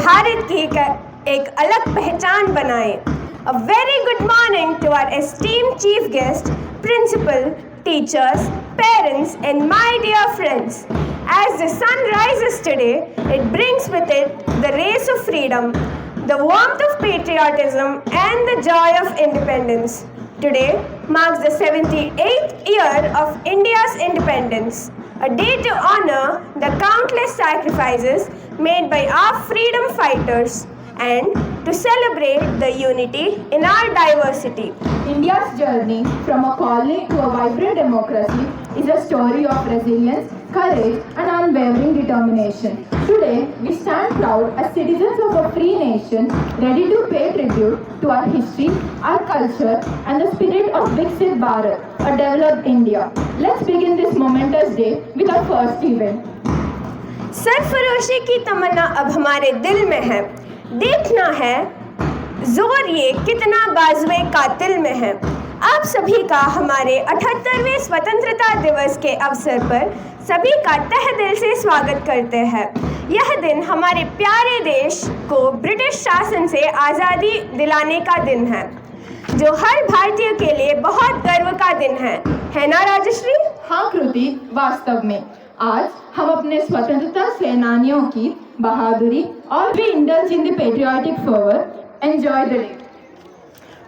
भारत की एक अलग पहचान बनाएं। A very good morning to our esteemed chief guest, principal, teachers, parents and my dear friends. As the sun rises today, it brings with it the rays of freedom, the warmth of patriotism and the joy of independence. Today marks the 78th year of India's independence, a day to honor the countless sacrifices made by our freedom fighters and to celebrate the unity in our diversity. India's journey from a colony to a vibrant democracy is a story of resilience, courage and unwavering determination. Today, we stand proud as citizens of a free nation, ready to pay tribute to our history, our culture and the spirit of Viksit Bharat, a developed India. Let's begin this momentous day with our first event. सरफरोशी की तमन्ना अब हमारे दिल में है, देखना है जोर ये कितना बाजुए कातिल में है। आप सभी का हमारे 78वें स्वतंत्रता दिवस के अवसर पर सभी का तहे दिल से स्वागत करते हैं। यह दिन हमारे प्यारे देश को ब्रिटिश शासन से आज़ादी दिलाने का दिन है, जो हर भारतीय के लिए बहुत गर्व का दिन है ना राजश्री? हाँ कृति, वास्तव में आज हम अपने स्वतंत्रता सेनानियों की बहादुरी और भी indulge in the patriotic fervor. Enjoy the day.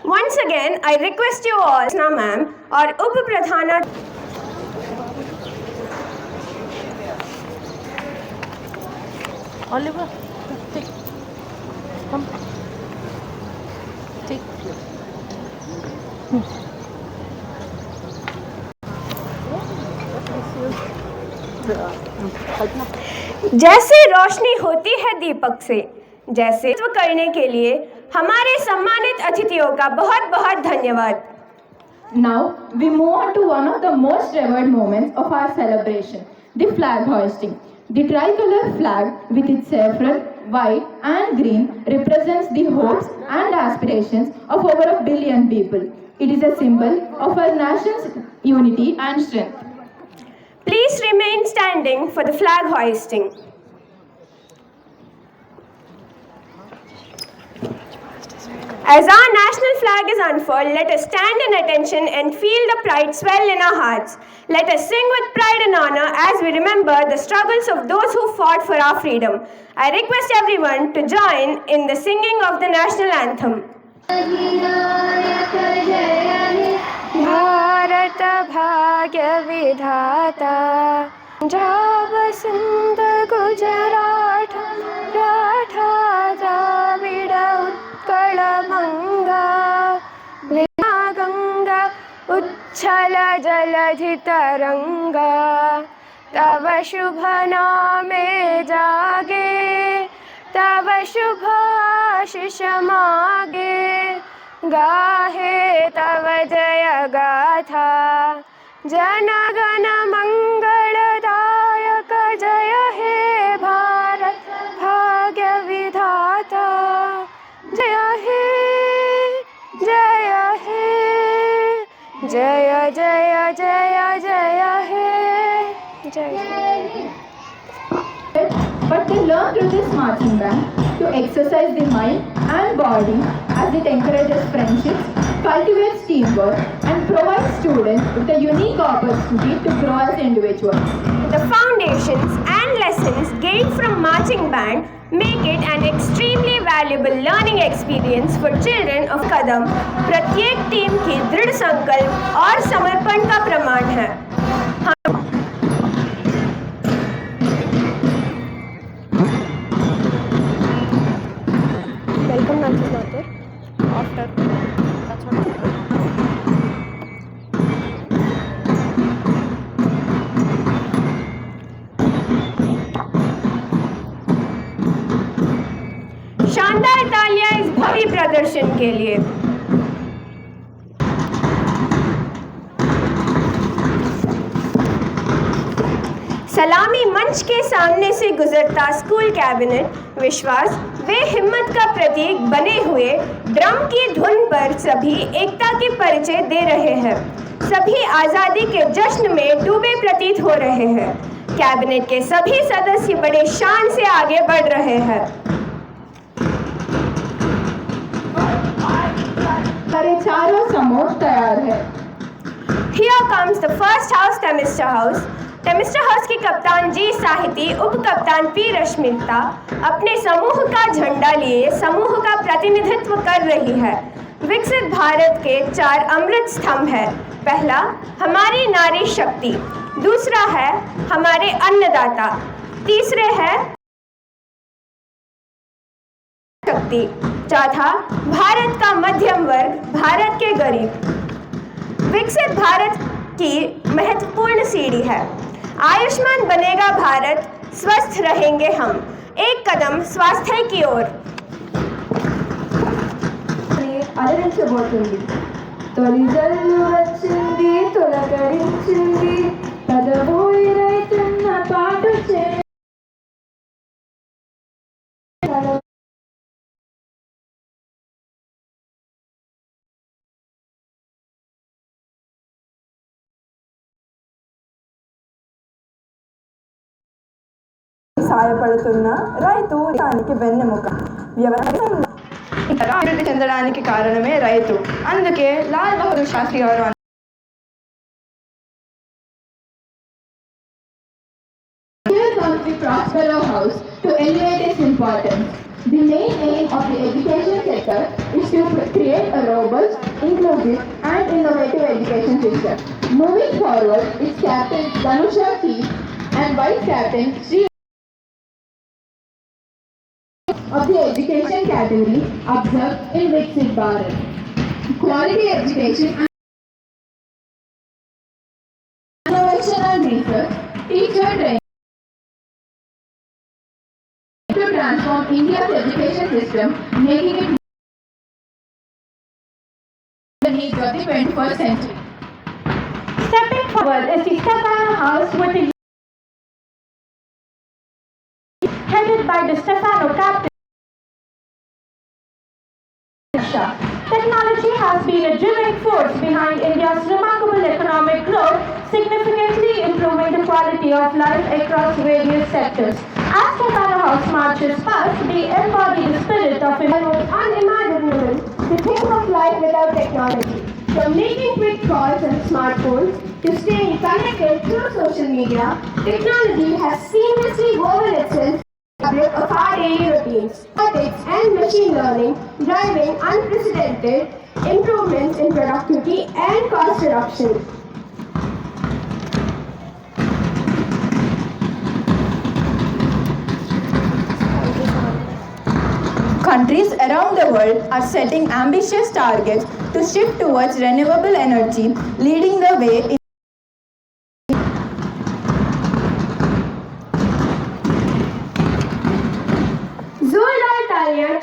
Once again, I request you all, Rachna ma'am और उप प्रधाना Oliver, take, come, take. जैसे रोशनी होती है दीपक से, जैसे करने के लिए हमारे सम्मानित अतिथियों का बहुत बहुत धन्यवाद। Now we move on to one of the most revered moments of our celebration, the flag hoisting. The tricolor flag with its saffron, white and green represents the hopes and aspirations of over 1 billion people. It is a symbol of our nation's unity and strength. Please remain standing for the flag hoisting. As our national flag is unfurled, let us stand in attention and feel the pride swell in our hearts. Let us sing with pride and honor as we remember the struggles of those who fought for our freedom. I request everyone to join in the singing of the national anthem. Bharat भाग्य विधाता, पंजाब सिंध गुजरात मराठा द्राविड उत्कल गंगा, वीणा गंगा उच्छल जलधि तरंगा, तव शुभ नामे जागे, तव शुभ आशीष मागे, गाहे तव जय गाथा, जन गण मंगलदायक, जय हे भारत भाग्य विधाता, जय हे जय हे, जय जय जय जय हे, जय हे। But they learn through this marching band to exercise the mind and body as it encourages friendships, cultivates teamwork and provides students with a unique opportunity to grow as individuals. The foundations and lessons gained from marching band make it an extremely valuable learning experience for children of कदम प्रत्येक team की दृढ़ संकल्प और समर्पण का प्रमाण है। शानदार तालियां इस भव्य प्रदर्शन के लिए। सलामी मंच के सामने से गुजरता स्कूल कैबिनेट विश्वास वे हिम्मत का प्रतीक बने हुए ड्रम की धुन पर सभी एकता के परिचय दे रहे हैं। सभी आज़ादी के जश्न में डूबे प्रतीत हो रहे हैं। कैबिनेट के सभी सदस्य बड़े शान से आगे बढ़ रहे हैं। समोर तैयार है। Here comes the first house, Temister House. Temister house की कप्तान जी साहिती, उप कप्तान पी रश्मिता अपने समूह का झंडा लिए समूह का प्रतिनिधित्व कर रही है। विकसित भारत के 4 अमृत स्तंभ है। पहला, हमारी नारी शक्ति। दूसरा है हमारे अन्नदाता। तीसरे है शक्ति। चौथा, भारत का मध्यम वर्ग, भारत के गरीब। विकसित भारत की महत्वपूर्ण सीढ़ी है। आयुष्मान बनेगा भारत, स्वस्थ रहेंगे हम। एक कदम स्वास्थ्य की ओर। అలరించబోతుంది తొలి జల్లు వచ్చింది తొలకరించింది పదబోయి రైతున్న పాటు సహాయపడుతున్న రైతు దేశానికి వెన్నెముక. వ్యవసాయం అభివృద్ధి చెందడానికి కారణమే రైతు. అందుకే లాల్ బహదూర్ శాస్త్రి గారు Here comes the Prospero House to elevate its importance. The main aim of the education sector is to create a robust, inclusive and innovative education system. Moving forward, its captain Dhanusha P and vice captain Sri of the education category observed in Viksit Bharat. Quality education and innovation and research, teacher training to transform India's education system, making it the needs of the 21st century. Stepping forward is the Stefano House with the headed by the Stefano captain. Technology has been a driving force behind India's remarkable economic growth, significantly improving the quality of life across various sectors. As Stefano House marches past, they embody the spirit of Unimaginable to think of life without technology. From making quick calls and smartphones to staying connected through social media, technology has seamlessly woven itself of our daily routines. Robotics and machine learning driving unprecedented improvements in productivity and cost reduction. Countries around the world are setting ambitious targets to shift towards renewable energy, leading the way in जोरदार तालियां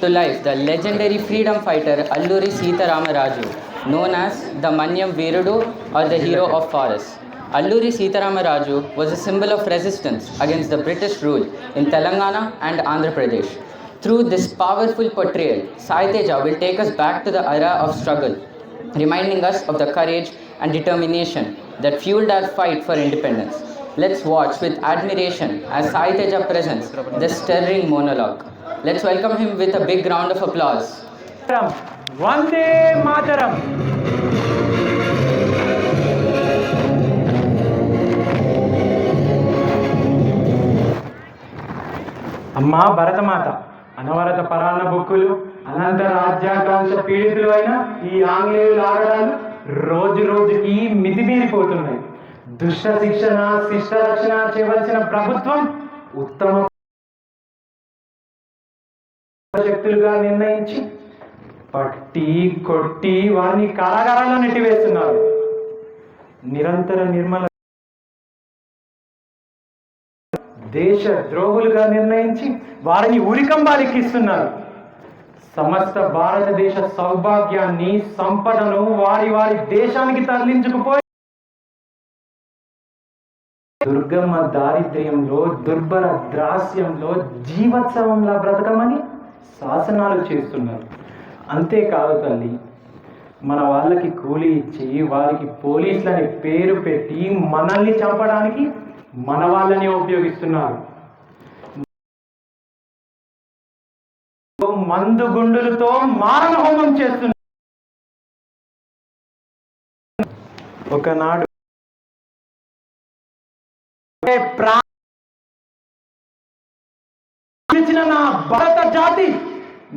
to life the legendary freedom fighter Alluri Sita Rama Raju, known as the Manyam Veerudu or the hero of forests. Alluri Sita Rama Raju was a symbol of resistance against the British rule in Telangana and Andhra Pradesh. Through this powerful portrayal, Sai Teja will take us back to the era of struggle, reminding us of the courage and determination that fueled our fight for independence. Let's watch with admiration as Sai Teja presents this stirring monologue. Let's welcome him with a big round of applause. Vande Mataram. అమ్మా భరతమాత, అనవరత పరాన్న బుక్కులు, అనంత రాజ్యాంగాంశ పీడితులు అయిన ఈ ఆంగ్లేయుల ఆగడాలు రోజు రోజుకి మితిమీరిపోతున్నాయి. దుష్ట శిక్షణ, శిష్ట రక్షణ చేయవలసిన ప్రభుత్వం ఉత్తమ శక్తులుగా నిర్ణయించి పట్టి కొట్టి వారిని కారాగారాల్లో నెట్టివేస్తున్నారు. నిరంతర నిర్మల దేశ ద్రోహులుగా నిర్ణయించి వారిని ఉరికంబాలెక్కిస్తున్నారు. సమస్త భారతదేశ సౌభాగ్యాన్ని, సంపదను వారి వారి దేశానికి తరలించుకుపోయి దుర్గమ్మ దారిద్ర్యంలో, దుర్భర ద్రాస్యంలో జీవోత్సవంలా బ్రతకమని శాసనాలు చేస్తున్నారు. అంతేకాదు తల్లి, మన వాళ్ళకి కూలీ ఇచ్చి వారికి పోలీసులని పేరు పెట్టి మనల్ని చంపడానికి మన వాళ్ళని ఉపయోగిస్తున్నారు. మందు గుండులతో మారణ హోమం చేస్తున్నారు. ఒకనాడు నా భారత జాతి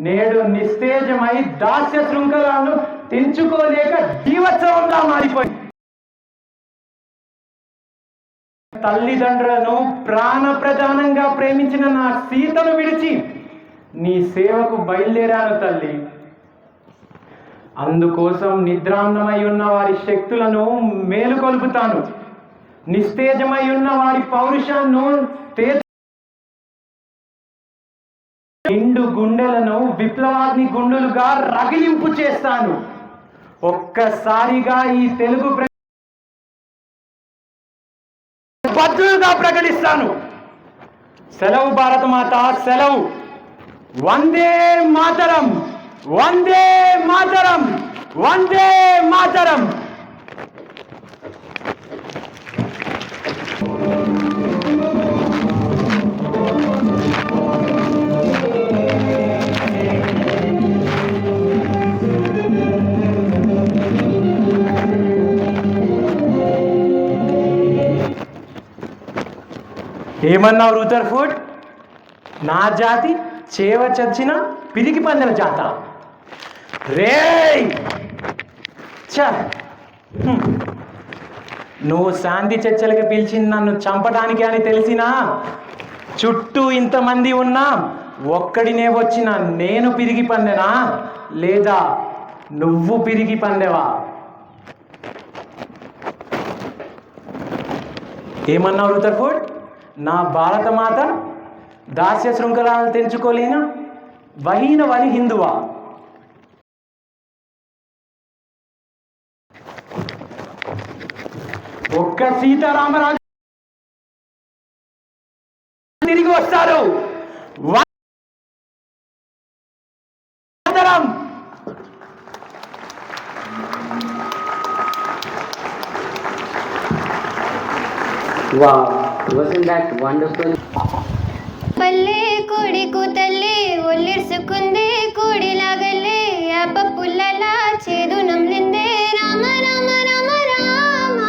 నేడు నిస్తేజమై దాస్య శృంఖలాలను తెంచుకోలేక జీవోత్సవంగా మారిపోయింది. తల్లిదండ్రులను ప్రాణ ప్రధానంగా ప్రేమించిన నా సీతను విడిచి నీ సేవకు బయలుదేరాను తల్లి. అందుకోసం నిద్రాన్నమై ఉన్న వారి శక్తులను మేలుకొల్పుతాను. నిస్తేజమై ఉన్న వారి పౌరుషాన్ని నిండు గుండెలను విప్లవాగ్ని గుండులుగా రగిలింపు చేస్తాను. ఒక్కసారిగా ఈ తెలుగు బద్దులుగా ప్రకటిస్తాను. సెలవు భారతమాత, సెలవు. వందే మాతరం, వందే మాతరం, వందే మాతరం. ఏమన్నావు రూదర్ఫోర్డ్? నా జాతి చేవ చచ్చిన పిరికి పందెల జాత. రేయ్, నువ్వు శాంతి చర్చలకు పిలిచింది నన్ను చంపడానికి అని తెలిసినా చుట్టూ ఇంతమంది ఉన్నా ఒక్కడినే వచ్చిన నేను పిరిగి పందెనా లేదా నువ్వు పిరిగి పందెవా? ఏమన్నావు రూదర్ఫోర్డ్? నా భారతమాత దాస్య శృంఖలాలను తెంచుకోలేనా వహీనవని హిందువా? ఒక్క సీతారామరాజు తిరిగి వస్తారు. Wow, wasn't that wonderful? పల్లె కోడి కూతల్లే ఒల్లిర్సుకుందే కోడిలాగల్లే యాప పుల్లలా చేదు నమ్లిందే రామ రామ రామ రామ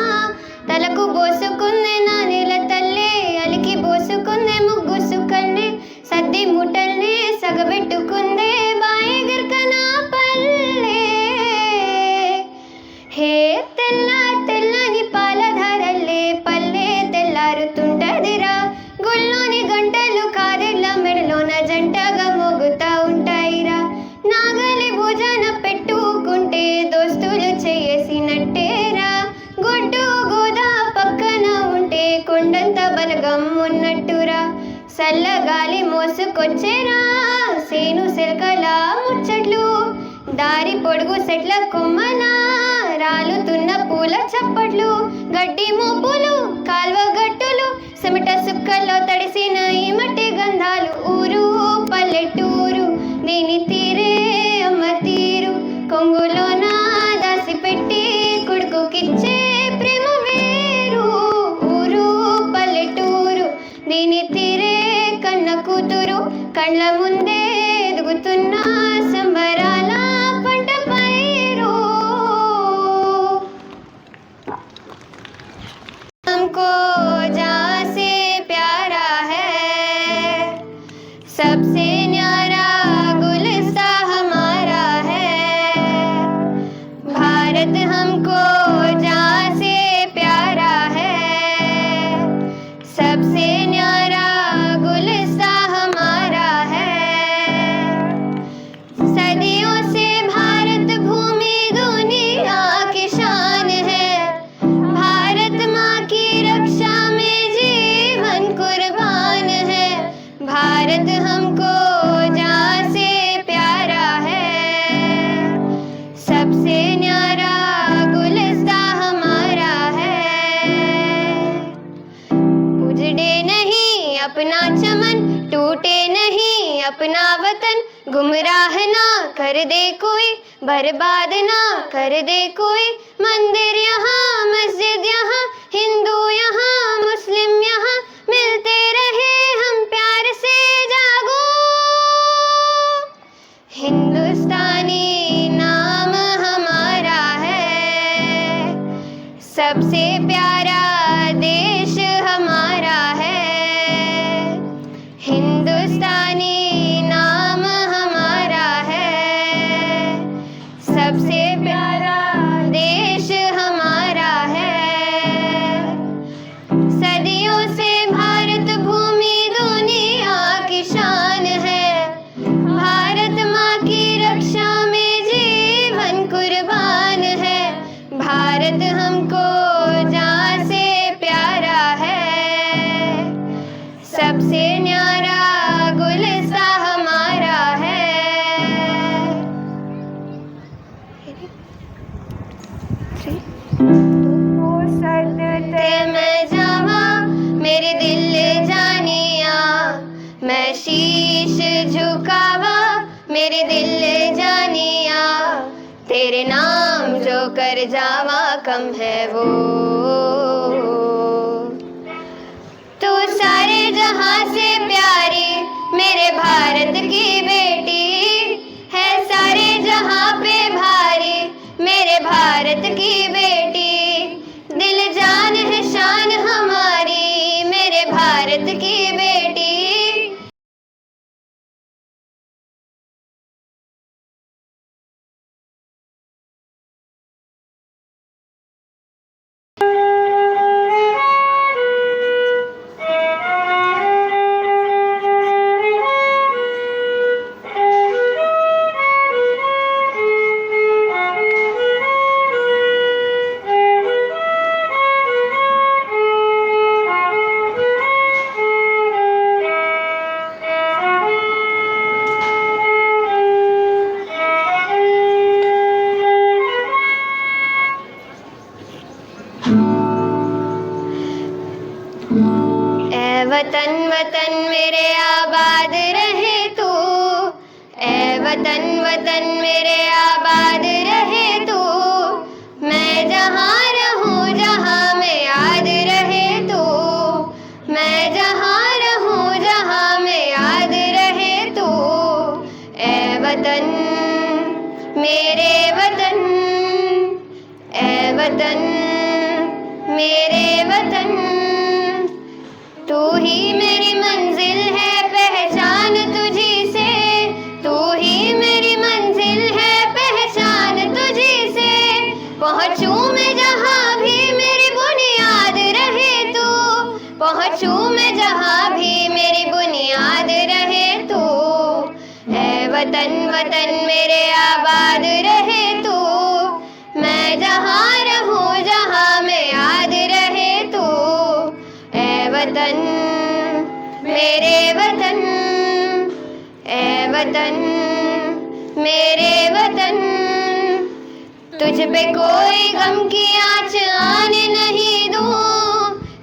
తలకు బోసుకుందే నా నెల తల్లే అలికి బోసుకుందే ముగ్గు సుకన్నే సద్ది ముటల్నే సగబెట్టుకుందే బాయి గిర్కనా పల్లె హే తెల్ల తెల్లని పాలధారల్లే పల్లె తెల్లారుతుంటదిరా గుళ్ళోని గంటలు కారెళ్ళ మెడలోన జంటగా మోగుతా దారి పొడుగు సెట్ల కొమ్మన రాలుతున్న పూల చప్పట్లు, గడ్డి మోపులు, కాల్వ గట్టులు, చెమట సుక్కల్లో తడిసిన ఈ మట్టి గంధాలు. ఊరు పల్లెటూరు దీని తీరే అమ్మ తీరు, కొంగులోన దాసిపెట్టి కొడుకుకిచ్చే ప్రేమ వేరు. ఊరు పల్లెటూరు దీని తీరే కన్న కూతురు, కళ్ళ ముందే ఎదుగుతున్న సంబరాల పంట పైరు. हमको जहाँ से प्यारा है सबसे न्यारा गुलिस्ता हमारा है. भारत हमको जहाँ से प्यारा है सबसे न्यारा गुलिस्ता हमारा है. सदियों से भारत भूमि दुनिया की शान है. भारत माँ की रक्षा में जीवन कुर्बान है. भारत हमको जहाँ से प्यारा है सबसे न्यारा गुलिस्ता हमारा है. उजड़े नहीं अपना चमन, टूटे नहीं अपना वतन, गुमराह ना कर दे कोई, बर्बाद ना कर दे कोई. मंदिर यहाँ मस्जिद यहाँ, हिंदू यहाँ मुस्लिम यहाँ, मिलते रहे हम प्यार से जागो. हिंदुस्तानी नाम हमारा है सबसे प्यारा देश हमारा है. हिंदुस्तानी नाम हमारा है सबसे प्यारा देश हमारा है. सदियों से भारत भूमि दुनिया की शान है. भारत माँ की रक्षा में जीवन कुर्बान है. भारत हमको जहाँ से प्यारा है सबसे न्यारा गुलिस्ता हमारा है. मैं जावा मेरे दिल जानिया, मैं शीश झुकावा मेरे दिल जानिया. तेरे नाम जो कर जावा कम है वो. तू सारे जहां से प्यारी मेरे भारत की बेटी है. सारे जहां पे भारी मेरे भारत की बेटी. दिल जान है शान हमारी मेरे भारत की बेटी. वतन वतन मेरे आबाद रहे तू, ए वतन वतन मेरे आबाद रहे तू. मैं जहाँ रहूँ जहाँ में याद रहे तू. मैं जहाँ रहूँ जहाँ में याद रहे तू. ए वतन मेरे वतन, ए वतन मेरे वतन. तू ही मेरी मंजिल है पहचान तुझी से. तू ही मेरी मंजिल है पहचान तुझी से. पहुँचूं मैं जहाँ भी मेरी बुनियाद रहे तू. पहुँचूं मैं जहाँ भी मेरी बुनियाद रहे तू. है वतन वतन मेरे आबाद रहे तू. मैं जहाँ रहूँ जहाँ में याद रहे तू. है वतन मेरे वतन, ए वतन मेरे वतन, तुझ पे कोई गम की आँच आने नहीं दूँ,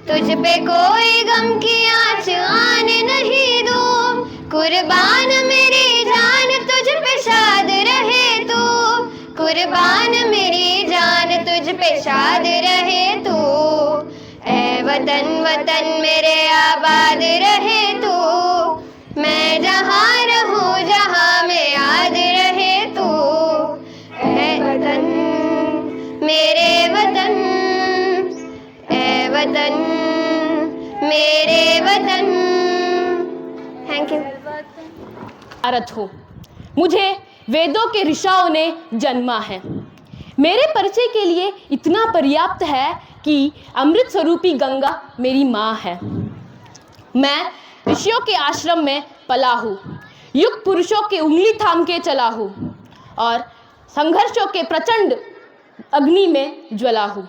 तुझ पे कोई गम की आँच आने नहीं दूँ। कुर्बान मेरी जान तुझ पे शाद रहे तू, कुर्बान मेरी जान तुझ पे शाद रहे तू। ऐ वतन वतन मेरे आबाद रहे तू, मैं जहाँ रहूँ जहाँ में याद रहे तू। ऐ वतन मेरे वतन, ऐ वतन मेरे वतन। Thank you. भारत हूँ, मुझे वेदों के ऋषियों ने जन्मा है। मेरे परिचय के लिए इतना पर्याप्त है कि अमृत स्वरूपी गंगा मेरी माँ है। मैं ऋषियों के आश्रम में पला हूँ, युग पुरुषों की उंगली थाम के चला हूँ और संघर्षों के प्रचंड अग्नि में ज्वला हूँ।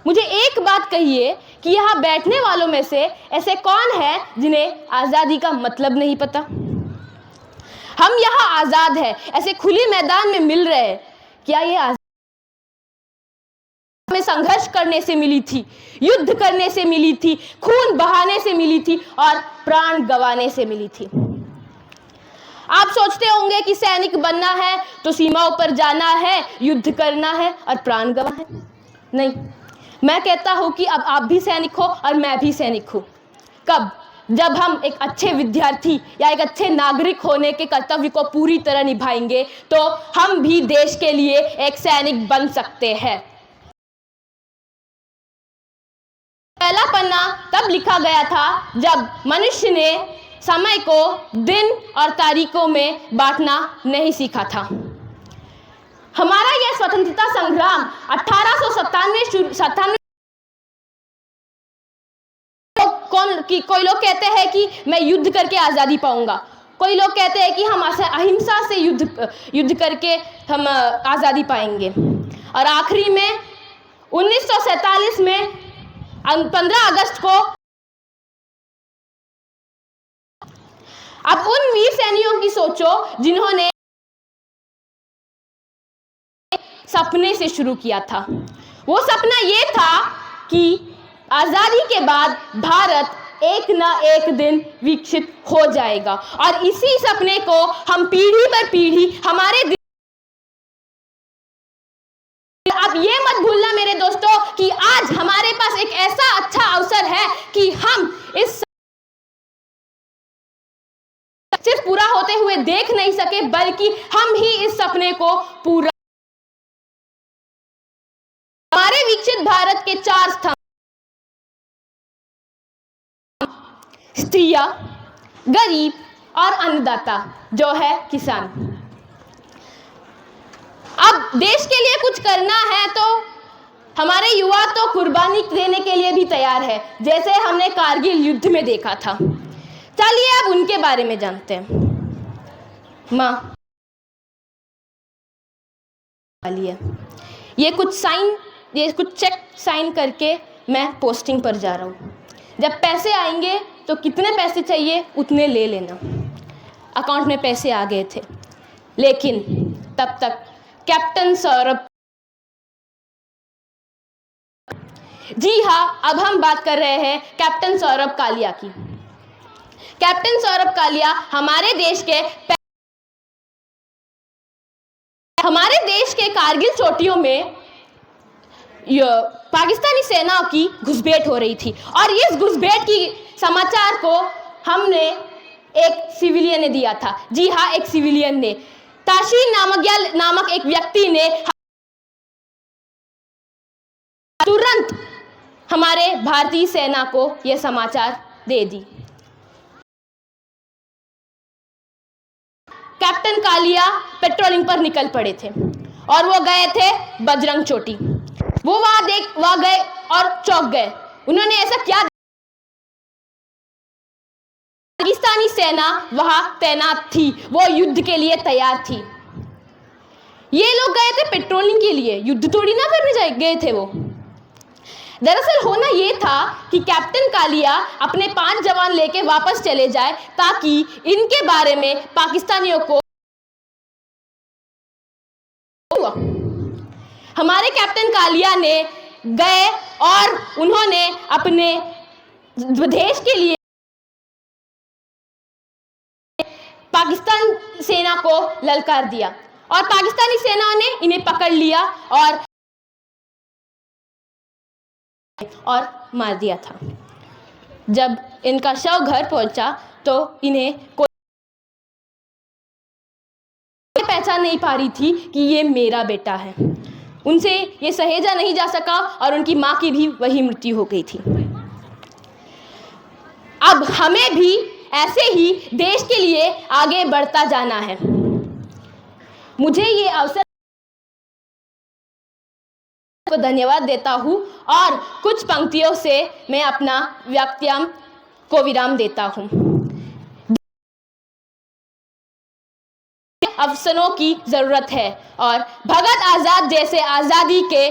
मुझे एक बात कहिए कि यहाँ बैठने वालों में से ऐसे कौन है जिन्हें आज़ादी का मतलब नहीं पता? हम यहाँ आज़ाद हैं, ऐसे खुले मैदान में मिल रहे हैं। क्या ये आज़ादी हमें संघर्ष करने से मिली थी, युद्ध करने से मिली थी, खून बहाने से मिली थी और प्राण गंवाने से मिली थी? आप सोचते होंगे कि सैनिक बनना है तो सीमाओं पर जाना है, युद्ध करना है और प्राण गंवाना है। नहीं, मैं कहता हूं कि अब आप भी सैनिक हो और मैं भी सैनिक हूं। कब? जब हम एक अच्छे विद्यार्थी या एक अच्छे नागरिक होने के कर्तव्य को पूरी तरह निभाएंगे तो हम भी देश के लिए एक सैनिक बन सकते हैं। पहला पन्ना तब लिखा गया था जब मनुष्य ने समय को दिन और तारीखों में बांटना नहीं सीखा था। हमारा यह स्वतंत्रता संग्राम 1897 कोई लोग कहते हैं कि मैं युद्ध करके आज़ादी पाऊंगा, कोई लोग कहते हैं कि हम अहिंसा से युद्ध करके हम आज़ादी पाएंगे और आखिरी में 1947 में 15 अगस्त को अब उन वीर सैनिकों की सोचो जिन्होंने सपने से शुरू किया था। वो सपना ये था कि आज़ादी के बाद भारत एक ना एक दिन विकसित हो जाएगा और इसी सपने को हम पीढ़ी पर पीढ़ी हमारे आप ये मत भूलना मेरे दोस्तों कि आज हमारे पास एक ऐसा अच्छा अवसर है कि हम इस सिर्फ पूरा होते हुए देख नहीं सके बल्कि हम ही इस सपने को पूरा। हमारे विकसित भारत के 4 स्तंभ, स्त्रियां, गरीब और अन्नदाता जो है किसान। अब देश के लिए कुछ करना है तो हमारे युवा तो कुर्बानी देने के लिए भी तैयार है, जैसे हमने कारगिल युद्ध में देखा था। चलिए अब उनके बारे में जानते हैं। माँ ये कुछ चेक साइन करके मैं पोस्टिंग पर जा रहा हूँ। जब पैसे आएंगे तो कितने पैसे चाहिए उतने ले लेना। अकाउंट में पैसे आ गए थे, लेकिन तब तक कैप्टन सौरभ, जी हाँ, अब हम बात कर रहे हैं कैप्टन सौरभ कालिया की। कैप्टन सौरभ कालिया हमारे देश के कारगिल चोटियों में पाकिस्तानी सेनाओं की घुसपैठ हो रही थी और इस घुसपैठ की समाचार को हमने एक सिविलियन ने दिया था। जी हाँ, एक सिविलियन ने, ताशीर नामक एक व्यक्ति ने तुरंत हमारे भारतीय सेना को यह समाचार दे दी। कैप्टन कालिया पेट्रोलिंग पर निकल पड़े थे और वो गए थे बजरंग चोटी। वो वहां गए और चौंक गए। उन्होंने ऐसा क्या, पाकिस्तानी सेना वहां तैनात थी, वो युद्ध के लिए तैयार थी। ये लोग गए थे पेट्रोलिंग के लिए, युद्ध थोड़ी ना करने गए थे वो। दरअसल होना ये था कि कैप्टन कालिया अपने 5 जवान लेके वापस चले जाए ताकि इनके बारे में पाकिस्तानियों को हमारे कैप्टन कालिया ने गए और उन्होंने अपने देश के लिए पाकिस्तान सेना को ललकार दिया और पाकिस्तानी सेना ने इन्हें पकड़ लिया और मार दिया था। जब इनका शव घर पहुंचा तो इन्हें कोई पहचान नहीं पा रही थी कि ये मेरा बेटा है। उनसे ये सहेजा नहीं जा सका और उनकी माँ की भी वही मृत्यु हो गई थी। अब हमें भी ऐसे ही देश के लिए आगे बढ़ता जाना है। मुझे ये अवसर को धन्यवाद देता हूँ और कुछ पंक्तियों से मैं अपना वक्तव्य को विराम देता हूँ। अवसरों की जरूरत है और भगत आजाद जैसे आजादी के